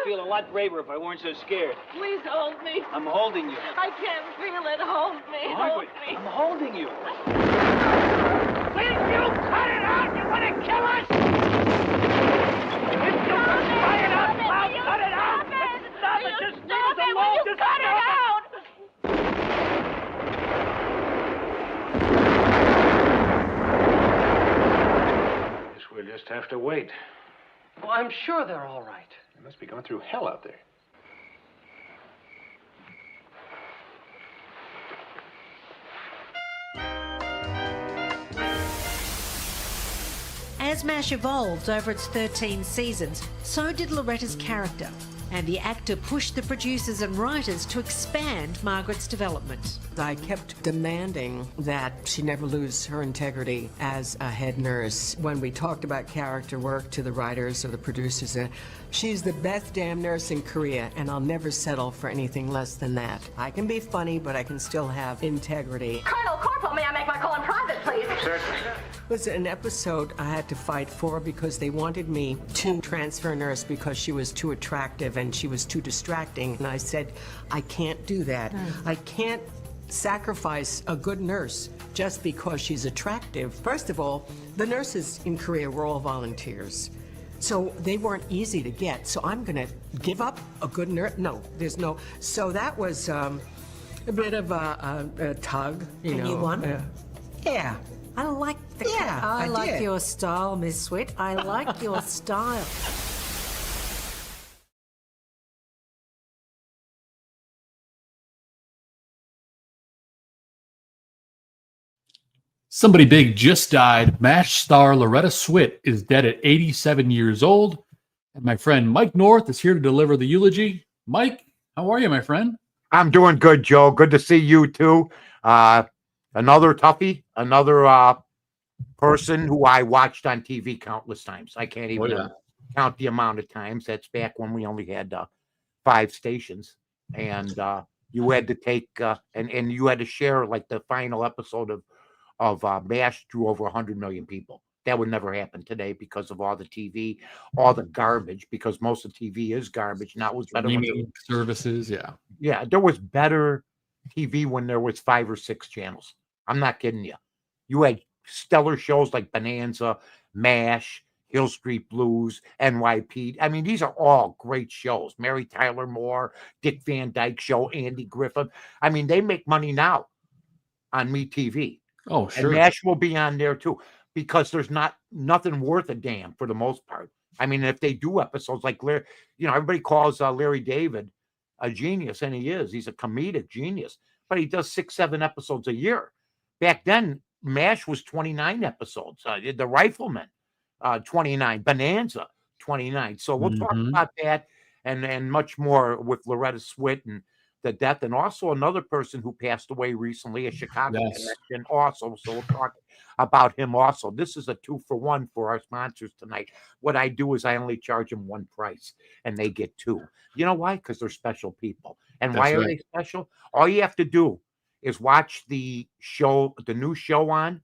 feel a lot braver if I weren't so scared. Please hold me. I'm holding you. I can't feel it. Hold me. Margaret, Hold me. I'm holding you. Will you cut it out? You want to kill us? If you can cut it out, I'll cut it out. Stop it. Just leave us alone. Just cut it out. Guess we'll just have to wait. Well, I'm sure they're all right. They must be going through hell out there. As MASH evolved over its 13 seasons, so did Loretta's character, and the actor pushed the producers and writers to expand Margaret's development. I kept demanding that she never lose her integrity as a head nurse. When we talked about character work to the writers or the producers, she's the best damn nurse in Korea, and I'll never settle for anything less than that. I can be funny, but I can still have integrity. Colonel Corporal, may I make my call in private, please? Certainly. It was an episode I had to fight for because they wanted me to transfer a nurse because she was too attractive and she was too distracting. And I said, I can't do that. I can't sacrifice a good nurse just because she's attractive. First of all, the nurses in Korea were all volunteers. So they weren't easy to get. So I'm gonna give up a good nurse? No, there's no. So that was a bit of a tug, you know. And you won? Yeah. I like the I like did. your style, Miss Swit. I like your style. Somebody big just died. MASH star Loretta Swit is dead at 87 years old. And my friend Mike North is here to deliver the eulogy. Mike, how are you, my friend? I'm doing good, Joe. Good to see you, too. Another toughie, another person who I watched on TV countless times. I can't even count the amount of times. That's back when we only had 5 stations. And you had to take, and you had to share, like, the final episode of MASH drew over 100 million people. That would never happen today because of all the TV, all the garbage, because most of TV is garbage. Now it was better when Streaming services, yeah. Yeah, there was better TV when there was 5 or 6 channels. I'm not kidding you. You had stellar shows like Bonanza, MASH, Hill Street Blues, NYP. I mean, these are all great shows. Mary Tyler Moore, Dick Van Dyke Show, Andy Griffith. I mean, they make money now on MeTV. Oh, sure. And MASH will be on there too, because there's nothing worth a damn for the most part. I mean, if they do episodes like Larry, everybody calls Larry David a genius, and he is. He's a comedic genius, but he does 6, 7 episodes a year. Back then, MASH was 29 episodes. The Rifleman, 29. Bonanza, 29. So we'll talk about that and much more with Loretta Swit and the death, and also another person who passed away recently, a Chicago connection also. So we'll talk about him also. This is a 2-for-1 for our sponsors tonight. What I do is I only charge them one price, and they get 2. You know why? Because they're special people. And why are they special? All you have to do is watch the show, the new show on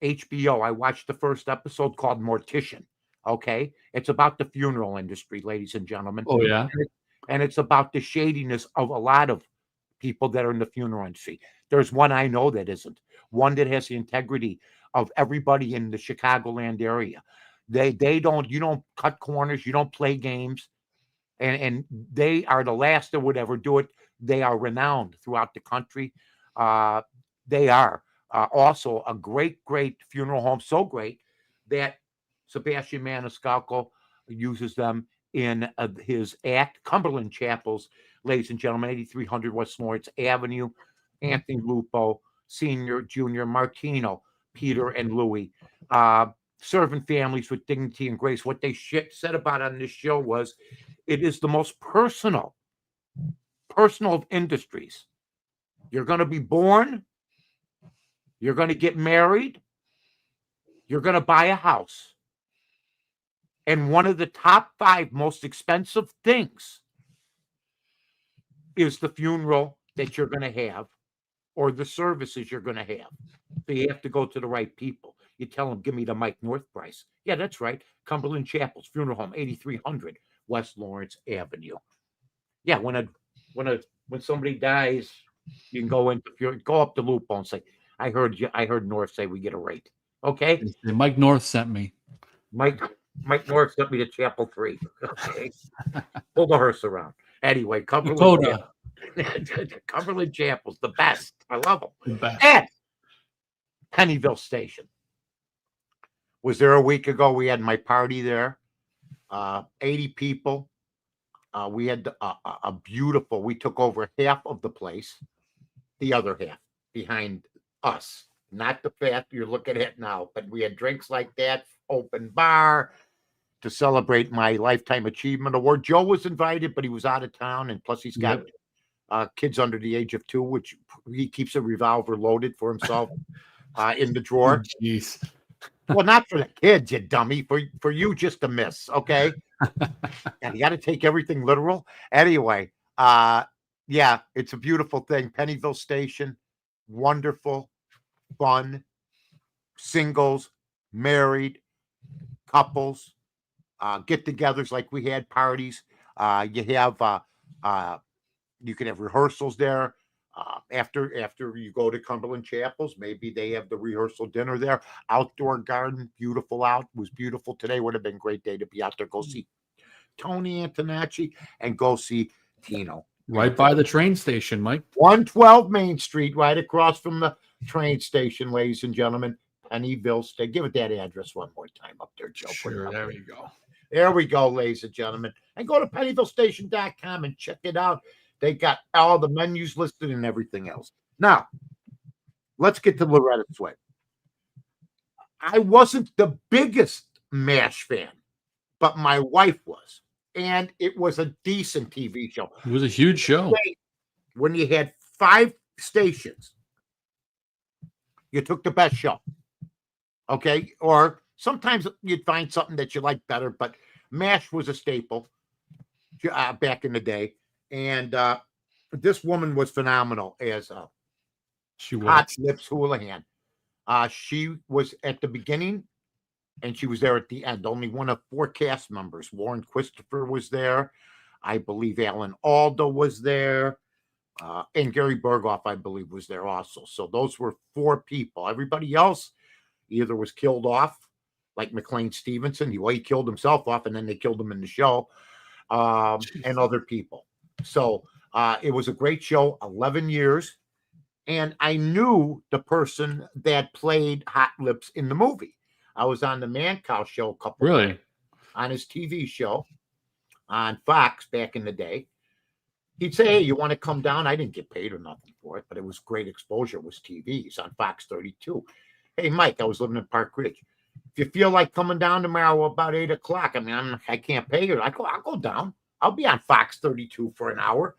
HBO. I watched the first episode called Mortician. Okay, it's about the funeral industry, ladies and gentlemen. Oh, yeah. And it's about the shadiness of a lot of people that are in the funeral industry. There's one I know that isn't. One that has the integrity of everybody in the Chicagoland area. You don't cut corners, you don't play games. And they are the last that would ever do it. They are renowned throughout the country. They are also a great, great funeral home. So great that Sebastian Maniscalco uses them in his act, Cumberland Chapels, ladies and gentlemen, 8300 West Lawrence Avenue, Anthony Lupo, Senior, Junior, Martino, Peter, and Louie. Serving families with dignity and grace. What they said about on this show was, it is the most personal of industries. You're going to be born, you're going to get married, you're going to buy a house. And one of the top 5 most expensive things is the funeral that you're going to have or the services you're going to have. So you have to go to the right people. You tell them, give me the Mike North price. Yeah, that's right. Cumberland Chapels, Funeral Home, 8300 West Lawrence Avenue. Yeah, when somebody dies, you can go up to Lupo and say, I heard North say we get a rate. Okay? Mike North sent me. Mike North sent me to Chapel 3. Okay. Pull the hearse around. Anyway, Cumberland Cumberland Chapel's the best. I love them. The best. And Pennyville Station. Was there a week ago? We had my party there. 80 people. We had a beautiful, we took over half of the place, the other half behind us. Not the fat you're looking at now, but we had drinks like that, open bar to celebrate my Lifetime Achievement Award. Joe was invited, but he was out of town. And plus he's got kids under the age of 2, which he keeps a revolver loaded for himself in the drawer. Jeez. Well, not for the kids, you dummy, for you just to miss, okay? And you got to take everything literal. Anyway, yeah, it's a beautiful thing. Pennyville Station, wonderful, fun, singles, married, couples, get-togethers like we had parties. You can have rehearsals there. After you go to Cumberland Chapels, maybe they have the rehearsal dinner there. Outdoor garden, beautiful out. Was beautiful today. Would have been a great day to be out there. Go see Tony Antonacci and go see Tino. Right by the train station, Mike. 112 Main Street, right across from the train station, ladies and gentlemen. Pennyville State. Give it that address one more time up there, Joe. Sure, there we go. There we go, ladies and gentlemen. And go to pennyvillestation.com and check it out. They got all the menus listed and everything else. Now, let's get to Loretta Swit. I wasn't the biggest MASH fan, but my wife was. And it was a decent TV show. It was a huge show. When you had 5 stations, you took the best show. Okay? Or sometimes you'd find something that you like better, but MASH was a staple back in the day. And this woman was phenomenal as She was. Hot Lips Houlihan. She was at the beginning and she was there at the end. Only one of 4 cast members. Warren Christopher was there. I believe Alan Alda was there. And Gary Berghoff, I believe, was there also. So those were 4 people. Everybody else either was killed off, like McLean Stevenson. He killed himself off, and then they killed him in the show, and other people. So it was a great show, 11 years. And I knew the person that played Hot Lips in the movie. I was on the Mancow show a couple times, on his TV show on Fox back in the day. He'd say, hey, you want to come down? I didn't get paid or nothing for it, but it was great exposure. It was TV. He's on Fox 32. Hey, Mike, I was living in Park Ridge. If you feel like coming down tomorrow about 8 o'clock, I mean, I can't pay you. I'll go down. I'll be on Fox 32 for an hour.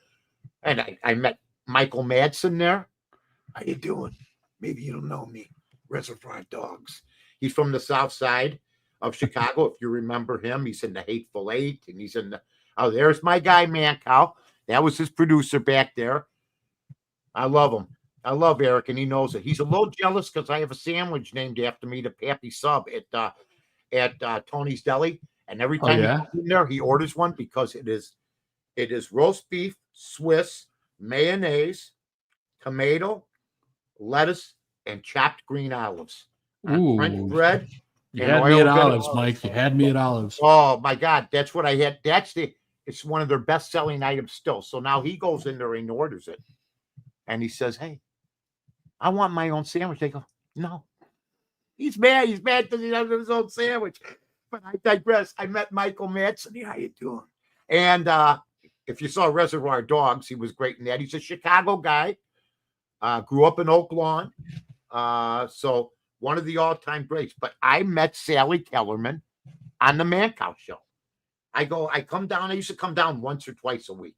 And I met Michael Madsen there. How you doing? Maybe you don't know me. Reservoir Dogs. He's from the South Side of Chicago. If you remember him, he's in the Hateful Eight, and he's in the. Oh, there's my guy Mancow. That was his producer back there. I love him. I love Eric, and he knows it. He's a little jealous because I have a sandwich named after me, the Pappy Sub at Tony's Deli, and every time he comes in there, he orders one because it is roast beef, Swiss, mayonnaise, tomato, lettuce, and chopped green olives. French bread. You had me at olives, Mike. You had me at olives. Oh my God, that's what I had. It's one of their best-selling items still. So now he goes in there and orders it, and he says, "Hey, I want my own sandwich." They go, "No." He's mad. He's mad because he doesn't have his own sandwich. But I digress. I met Michael Madsen. How you doing? And if you saw Reservoir Dogs, he was great in that. He's a Chicago guy. Grew up in Oak Lawn. So one of the all-time greats. But I met Sally Kellerman on the Mancow show. I come down. I used to come down once or twice a week.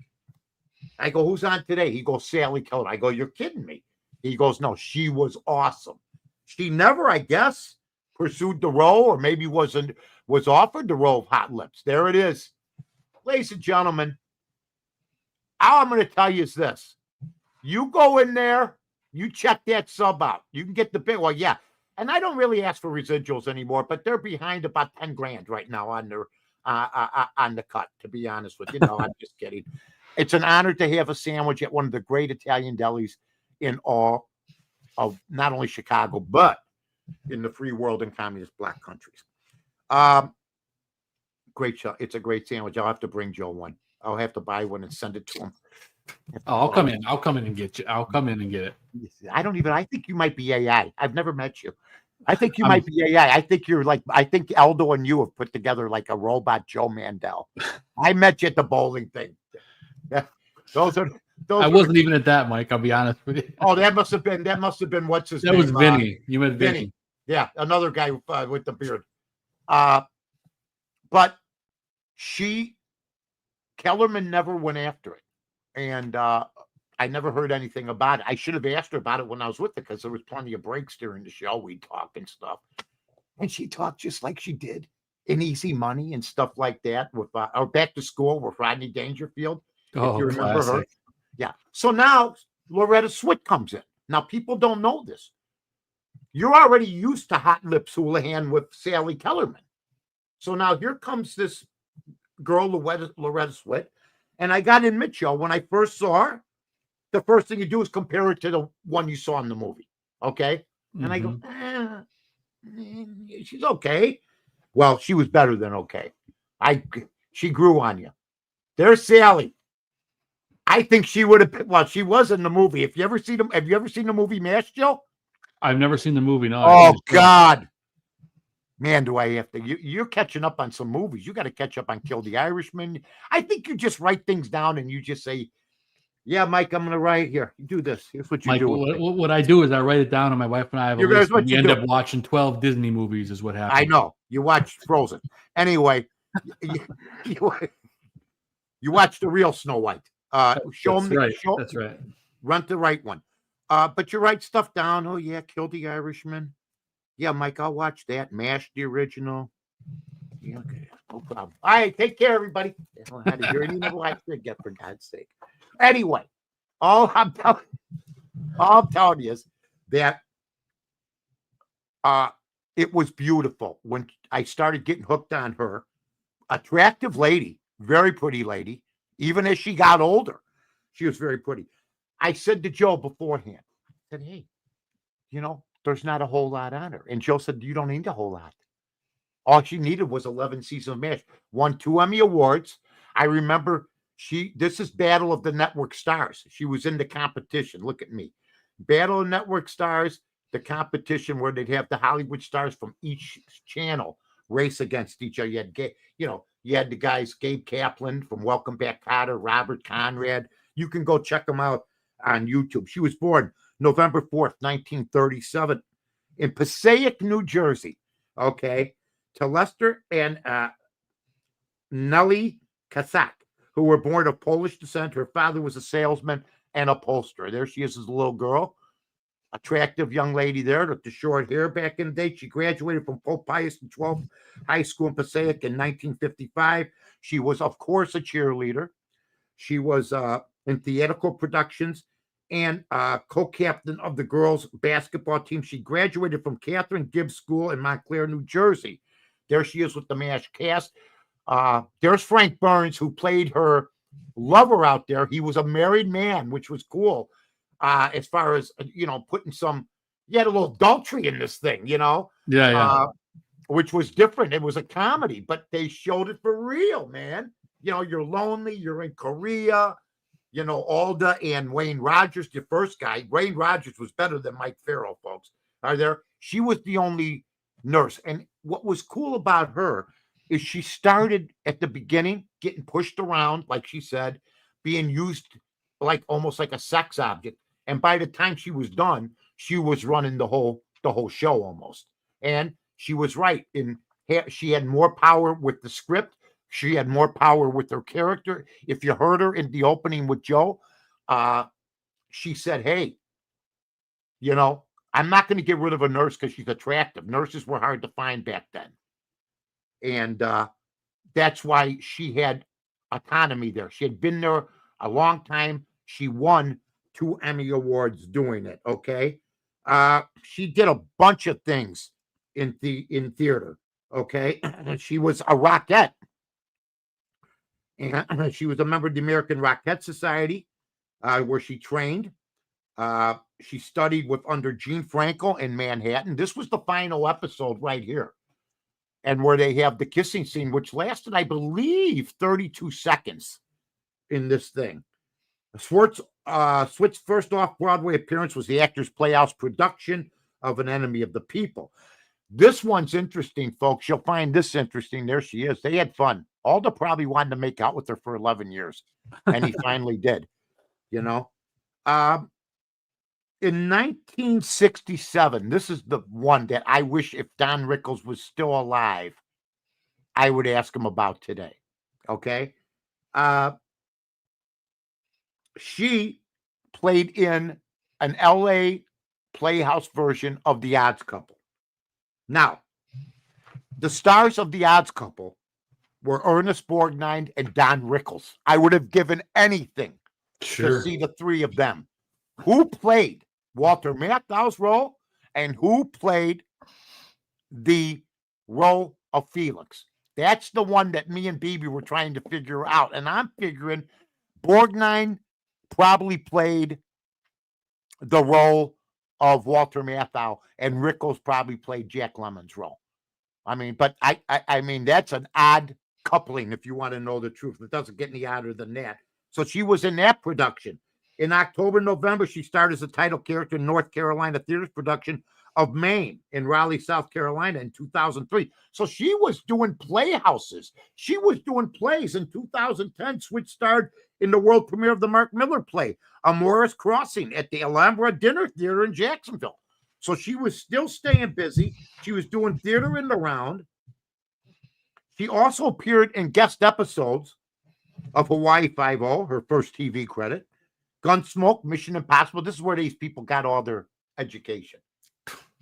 I go, who's on today? He goes, Sally Kellerman. I go, you're kidding me. He goes, no, she was awesome. She never, I guess, pursued the role, or maybe was offered the role of Hot Lips. There it is. Ladies and gentlemen, all I'm going to tell you is this. You go in there, you check that sub out. You can get the big, well, yeah. And I don't really ask for residuals anymore, but they're behind about 10 grand right now on on the cut, to be honest with you. No, I'm just kidding. It's an honor to have a sandwich at one of the great Italian delis in all of not only Chicago, but in the free world and communist black countries. Great show. It's a great sandwich. I'll have to bring Joe one. I'll have to buy one and send it to him. Oh, I'll come in. I'll come in and get you. I'll come in and get it. I think you might be AI. I've never met you. I think you might be AI. I think you're like, I think Aldo and you have put together like a robot Joe Mandel. I met you at the bowling thing. Yeah. I wasn't even at that, Mike. I'll be honest with you. Oh, that must have been what's his name? That was Vinny. You met Vinny. Yeah, another guy with the beard. But Kellerman never went after it. And I never heard anything about it. I should have asked her about it when I was with her because there was plenty of breaks during the show. We'd talk and stuff. And she talked just like she did in Easy Money and stuff like that with or Back to School with Rodney Dangerfield. Oh, if you remember classic. her. Yeah. So now Loretta Swit comes in. Now people don't know this. You're already used to Hot Lips Houlihan with Sally Kellerman. So now here comes this girl, Loretta Swit. And I got to admit, Joe, when I first saw her, the first thing you do is compare it to the one you saw in the movie. Okay. And I go, she's okay. Well, she was better than okay. She grew on you. There's Sally. I think she would have. Well, she was in the movie. Have you ever seen the movie MASH, Joe? I've never seen the movie. No. Oh God, man, do I have to? You're catching up on some movies. You got to catch up on Kill the Irishman. I think you just write things down and you just say, "Yeah, Mike, I'm going to write here. You do this. Here's what you Mike, do." What I do is I write it down, and my wife and I have a list. What We you end do. up watching 12 Disney movies. Is what happens. I know. You watched Frozen. Anyway, you watch the real Snow White. Show them. Right. That's right. Run the right one. But you write stuff down. Oh yeah, Kill the Irishman. Yeah, Mike, I'll watch that. MASH, the original. Yeah, okay, no problem. All right, take care, everybody. You're in the life to get, for God's sake. Anyway, all I'm telling you is that it was beautiful when I started getting hooked on her. Attractive lady, very pretty lady. Even as she got older, she was very pretty. I said to Joe beforehand, I said, hey, there's not a whole lot on her. And Joe said, you don't need a whole lot. All she needed was 11 seasons of MASH. Won 2 Emmy Awards. I remember this is Battle of the Network Stars. She was in the competition. Look at me. Battle of Network Stars, the competition where they'd have the Hollywood stars from each channel race against each other. You had the guys, Gabe Kaplan from Welcome Back, Kotter, Robert Conrad. You can go check them out on YouTube. She was born November 4th, 1937 in Passaic, New Jersey. Okay. To Lester and Nellie Kasak, who were born of Polish descent. Her father was a salesman and upholsterer. There she is as a little girl. Attractive young lady there with the short hair back in the day. She graduated from Pope Pius XII High School in Passaic in 1955. She was, of course, a cheerleader. She was in theatrical productions and co-captain of the girls' basketball team. She graduated from Catherine Gibbs School in Montclair, New Jersey. There she is with the MASH cast. There's Frank Burns, who played her lover out there. He was a married man, which was cool. As far as, putting you had a little adultery in this thing, Yeah. Which was different. It was a comedy, but they showed it for real, man. You're lonely. You're in Korea. Alda and Wayne Rogers, the first guy. Wayne Rogers was better than Mike Farrell, folks. She was the only nurse. And what was cool about her is she started at the beginning getting pushed around, like she said, being used almost like a sex object. And by the time she was done, she was running the whole show almost. And she was right. She had more power with the script. She had more power with her character. If you heard her in the opening with Joe, she said, hey, I'm not going to get rid of a nurse because she's attractive. Nurses were hard to find back then. And that's why she had autonomy there. She had been there a long time. She won 2 Emmy Awards doing it, okay? She did a bunch of things in theater, okay? She was a rockette And she was a member of the American Rocket Society, where she trained. She studied under Gene Frankel in Manhattan. This was the final episode right here. And where they have the kissing scene, which lasted, I believe, 32 seconds in this thing. Swit's first off-Broadway appearance was the Actors Playhouse production of An Enemy of the People. This one's interesting, folks. You'll find this interesting. There she is. They had fun. Alda probably wanted to make out with her for 11 years, and he finally did, you know. In 1967, this is the one that I wish, if Don Rickles was still alive, I would ask him about today, okay? She played in an LA Playhouse version of The Odds Couple. Now, the stars of The Odds Couple were Ernest Borgnine and Don Rickles. I would have given anything to see the three of them. Who played Walter Matthau's role and who played the role of Felix? That's the one that me and BB were trying to figure out. And I'm figuring Borgnine probably played the role of Walter Matthau, and Rickles probably played Jack Lemmon's role. I mean, but I mean, that's an odd coupling, if you want to know the truth. It doesn't get any odder than that. So she was in that production. In October, November, she starred as a title character in North Carolina Theater's production of Maine in Raleigh, South Carolina in 2003. So she was doing playhouses. She was doing plays. In 2010, Swit starred in the world premiere of the Mark Miller play, Amoris Crossing, at the Alhambra Dinner Theater in Jacksonville. So she was still staying busy. She was doing theater in the round. She also appeared in guest episodes of Hawaii Five-0, her first TV credit, Gunsmoke, Mission Impossible. This is where these people got all their education.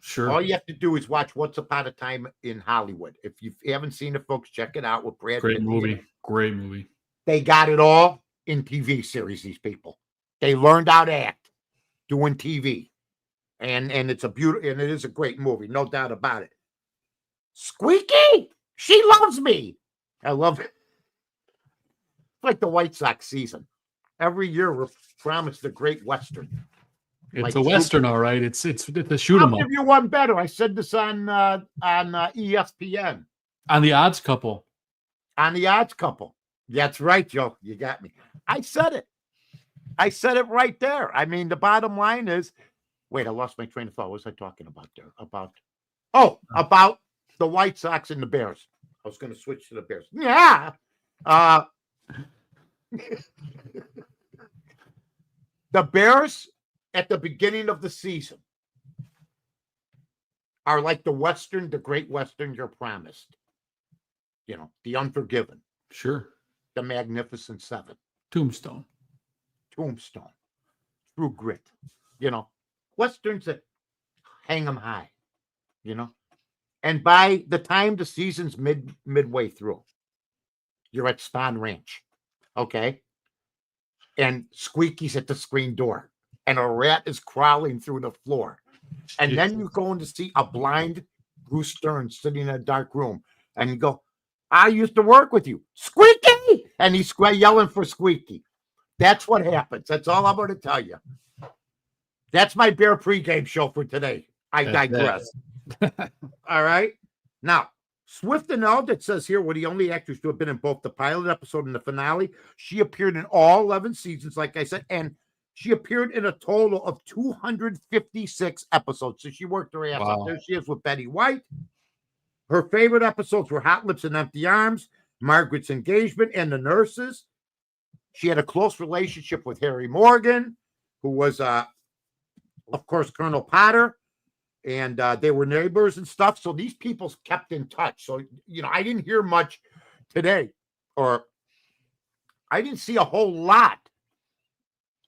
Sure. All you have to do is watch Once Upon a Time in Hollywood. If you haven't seen it, folks, check it out with Brad Pitt. Great movie. Great movie. They got it all in TV series, these people. They learned how to act doing TV. And it's a beautiful, and it is a great movie, no doubt about it. Squeaky, she loves me. I love it. It's like the White Sox season. Every year we're promised a great Western. It's like a Western, all right. It's a shoot 'em I'll up. give you one better. I said this on ESPN. On The Odds Couple. On The Odds Couple. That's right, Joe. You got me. I said it. I said it right there. I mean, the bottom line is, wait, I lost my train of thought. What was I talking about there? About the White Sox and the Bears. I was going to switch to the Bears. Yeah. The Bears at the beginning of the season are like the Western, the Great Western you're promised. You know, The Unforgiven. Sure. The Magnificent Seven. Tombstone. True Grit. You know, Westerns that hang them high, you know. And by the time the season's midway through, you're at Spahn Ranch, okay? And Squeaky's at the screen door, and a rat is crawling through the floor. And then you're going to see a blind Bruce Stern sitting in a dark room, and you go, I used to work with you, Squeaky! And he's yelling for Squeaky. That's what happens. That's all I'm going to tell you. That's my Bear pregame show for today. I digress. All right. Now, Swift and Eld, it says here, were the only actors to have been in both the pilot episode and the finale. She appeared in all 11 seasons, like I said, and she appeared in a total of 256 episodes. So she worked her ass off. There she is with Betty White. Her favorite episodes were Hot Lips and Empty Arms, Margaret's Engagement, and The Nurses. She had a close relationship with Harry Morgan, who was, of course, Colonel Potter, and they were neighbors and stuff. So these people kept in touch. So, you know, I didn't hear much today, or I didn't see a whole lot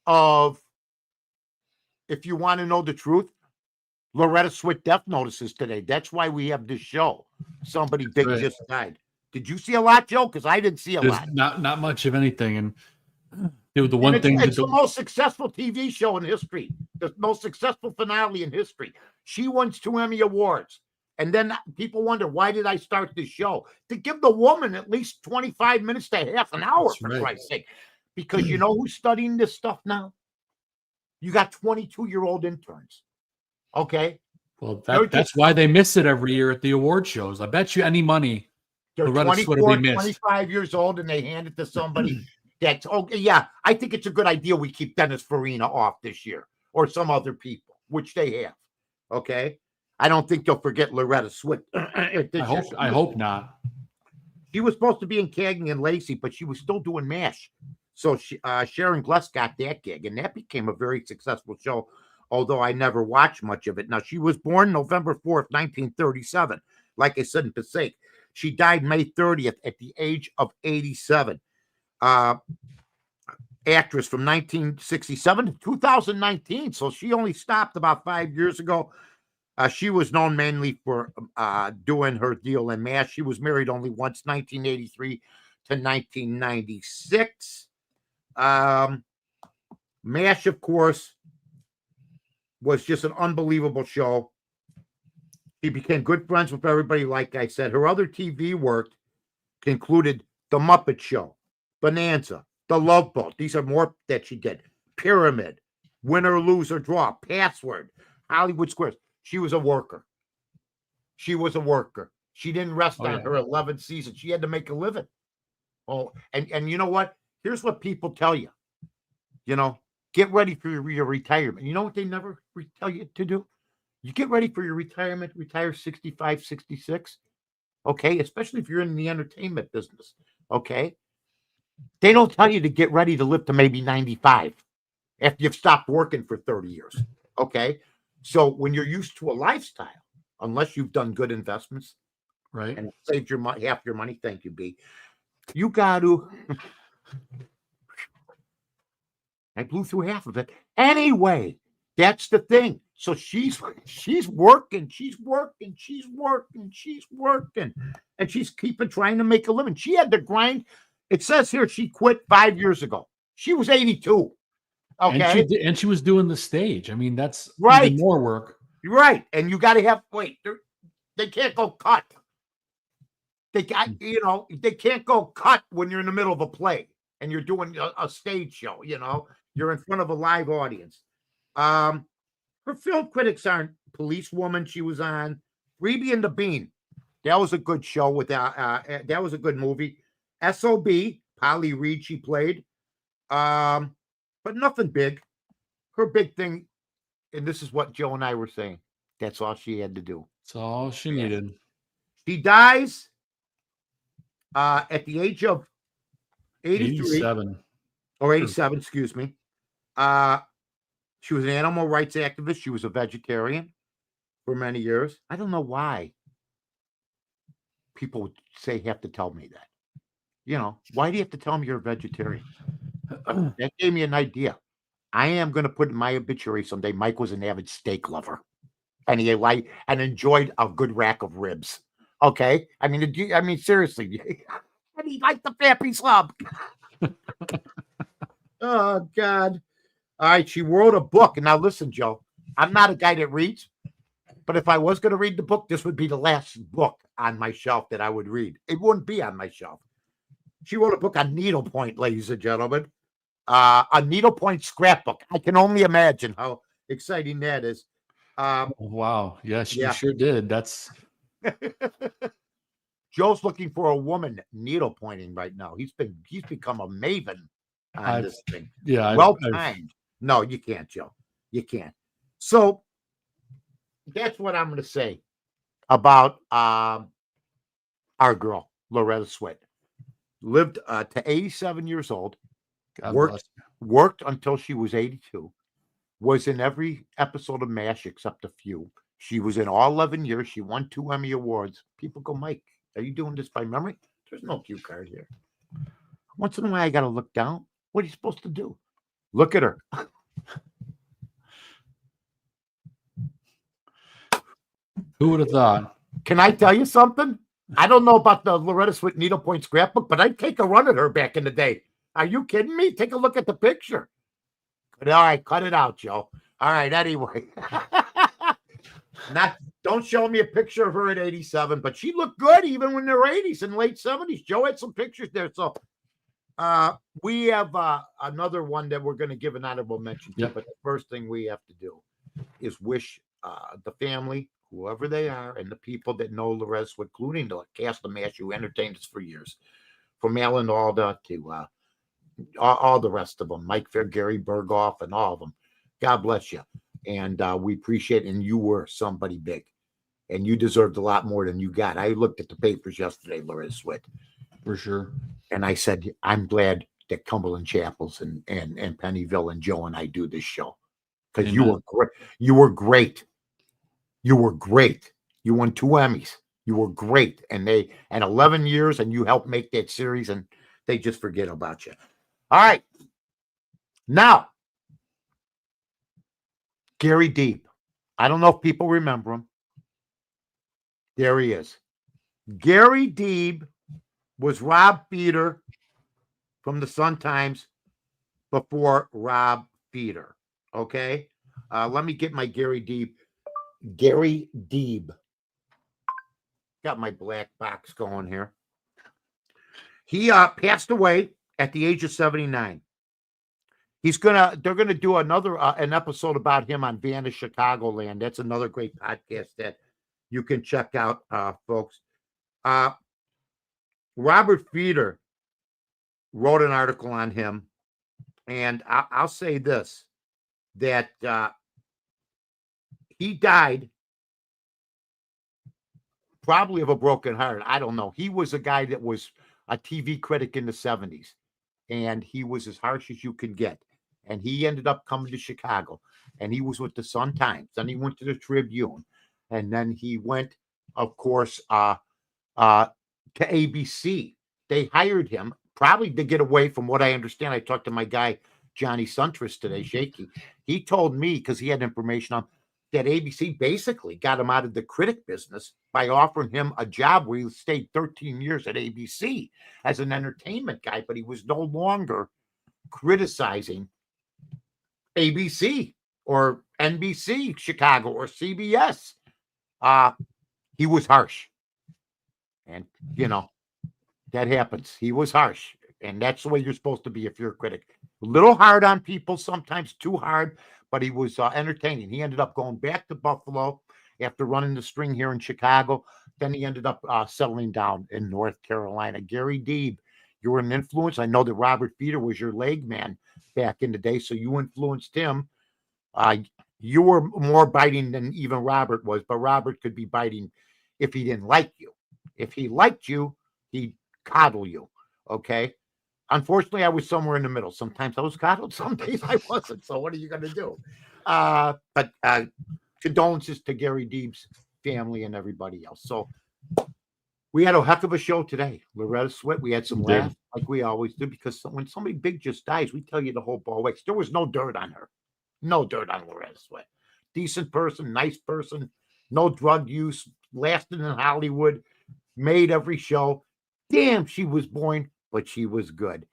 of, if you want to know the truth, Loretta Swit death notices today. That's why we have this show. Somebody big just died. Did you see a lot, Joe? Because I didn't see a lot. Not much of anything. And the one thing it's the most successful TV show in history, the most successful finale in history. She won 2 Emmy Awards. And then people wonder, why did I start this show? To give the woman at least 25 minutes to half an hour, That's for right. Christ's sake. Because you know who's studying this stuff now? You got 22-year-old interns. Okay? Well, They're that's why they miss it every year at the award shows. I bet you any money They're Loretta Swit will 24, be missed. 25 years old, and they hand it to somebody that's okay. Yeah, I think it's a good idea we keep Dennis Farina off this year, or some other people, which they have. Okay, I don't think they'll forget Loretta Swit. I hope not. She was supposed to be in Cagney and Lacey, but she was still doing MASH. So Sharon Gless got that gig, and that became a very successful show, although I never watched much of it. Now, she was born November 4th, 1937, like I said in Passaic. She died May 30th at the age of 87. Actress from 1967 to 2019, so she only stopped about 5 years ago. She was known mainly for doing her deal in MASH. She was married only once, 1983 to 1996. MASH, of course, was just an unbelievable show. She became good friends with everybody, like I said. Her other TV work included The Muppet Show, Bonanza, The Love Boat. These are more that she did. Pyramid, Winner, Lose, or Draw, Password, Hollywood Squares. She was a worker. She was a worker. She didn't rest on her 11th season. She had to make a living. Oh, and you know what? Here's what people tell you. You know, get ready for your retirement. You know what they never tell you to do? You get ready for your retirement, retire 65, 66. Okay, especially if you're in the entertainment business. Okay. They don't tell you to get ready to live to maybe 95 after you've stopped working for 30 years. Okay. So when you're used to a lifestyle, unless you've done good investments, right, and saved your money, half your money, thank you, B. You got to. I blew through half of it. Anyway, that's the thing. So she's working, and she's keeping trying to make a living. She had to grind. It says here she quit 5 years ago. She was 82. Okay, and she was doing the stage. I mean, that's right. Even more work. Right, and you got to have they can't go cut. They can't go cut when you're in the middle of a play and you're doing a stage show. You know, you're in front of a live audience. Her film critics aren't Policewoman. She was on Freebie and the Bean. That was a good show with that was a good movie. SOB, Polly Reed, she played. But nothing big. Her big thing, and this is what Joe and I were saying, that's all she had to do. That's all she needed. She dies at the age of 87. Or 87, excuse me. She was an animal rights activist. She was a vegetarian for many years. I don't know why people would have to tell me that. You know, why do you have to tell me you're a vegetarian? That gave me an idea. I am going to put in my obituary someday. Mike was an avid steak lover, and he enjoyed a good rack of ribs. Okay, I mean, seriously, and he liked the Pappy Slub. Oh God! All right, she wrote a book, and now listen, Joe. I'm not a guy that reads, but if I was going to read the book, this would be the last book on my shelf that I would read. It wouldn't be on my shelf. She wrote a book on needlepoint, ladies and gentlemen. A needlepoint scrapbook. I can only imagine how exciting that is. Wow. Yes, you sure did. That's Joe's looking for a woman needlepointing right now. He's become a maven on this thing. Yeah. Well timed. No, you can't, Joe. You can't. So that's what I'm going to say about our girl, Loretta Swit. Lived to 87 years old. Worked until she was 82. Was in every episode of MASH except a few. She was in all 11 years. She won 2 Emmy Awards. People go, Mike, are you doing this by memory? There's no cue card here. Once in a while, I got to look down. What are you supposed to do? Look at her. Who would have thought? Can I tell you something? I don't know about the Loretta Swit needlepoint scrapbook, but I'd take a run at her back in the day. Are you kidding me? Take a look at the picture. All right, cut it out, Joe. All right, anyway. Don't show me a picture of her at 87, but she looked good even when they're 80s and late 70s. Joe had some pictures there. So we have another one that we're going to give an honorable mention to. Yep. But the first thing we have to do is wish the family, whoever they are, and the people that know Loretta Swit, including the cast of MASH who entertained us for years, from Alan Alda to all the rest of them, Mike Fair, Gary Berghoff, and all of them. God bless you. And we appreciate it. And you were somebody big. And you deserved a lot more than you got. I looked at the papers yesterday, Loretta Swit. For sure. And I said, I'm glad that Cumberland Chapels and Pennyville and Joe and I do this show. Because you were great. You were great. You were great. You won 2 Emmys. You were great. And 11 years, and you helped make that series, and they just forget about you. All right. Now, Gary Deeb. I don't know if people remember him. There he is. Gary Deeb was Rob Feeder from the Sun-Times before Rob Feeder. Okay? Let me get my Gary Deeb. Gary Deeb. Got my black box going here. He passed away at the age of 79. They're gonna do another an episode about him on Vanished Chicagoland. That's another great podcast that you can check out, folks. Robert Feeder wrote an article on him, and I'll say this, that he died probably of a broken heart. I don't know. He was a guy that was a TV critic in the 70s, and he was as harsh as you can get. And he ended up coming to Chicago, and he was with the Sun-Times. Then he went to the Tribune, and then he went, of course, to ABC. They hired him probably to get away from what I understand. I talked to my guy, Johnny Suntress today, Shaky. He told me, because he had information on that ABC basically got him out of the critic business by offering him a job where he stayed 13 years at ABC as an entertainment guy, but he was no longer criticizing ABC or NBC Chicago or CBS. He was harsh. And, that happens. He was harsh. And that's the way you're supposed to be if you're a critic. A little hard on people, sometimes too hard, but he was entertaining. He ended up going back to Buffalo after running the string here in Chicago. Then he ended up settling down in North Carolina. Gary Deeb, you were an influence. I know that Robert Feeder was your leg man back in the day, so you influenced him. You were more biting than even Robert was, but Robert could be biting if he didn't like you. If he liked you, he'd coddle you, okay? Unfortunately, I was somewhere in the middle. Sometimes I was coddled, some days I wasn't, so what are you going to do? But condolences to Gary Deeb's family and everybody else. So we had a heck of a show today. Loretta Swit, we had some laughs like we always do, because when somebody big just dies, we tell you the whole ball wax. There was no dirt on her. No dirt on Loretta Swit. Decent person, nice person, no drug use, lasted in Hollywood, made every show. Damn, she was boring, but she was good.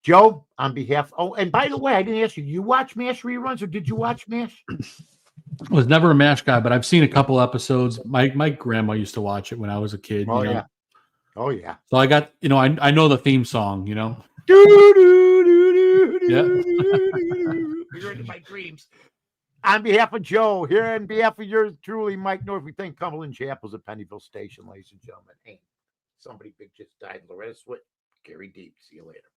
Joe, on behalf... Oh, and by the way, I didn't ask you, you watch MASH reruns, or did you watch MASH? I was never a MASH guy, but I've seen a couple episodes. My grandma used to watch it when I was a kid. Oh, yeah. Oh, yeah. So I got, I know the theme song, Yeah. You're into my dreams. On behalf of Joe, here on behalf of yours truly, Mike North, we thank Cumberland Chapels at Pennyville Station, ladies and gentlemen. Hey, somebody big just died. Loretta Swit, Gary Deeb. See you later.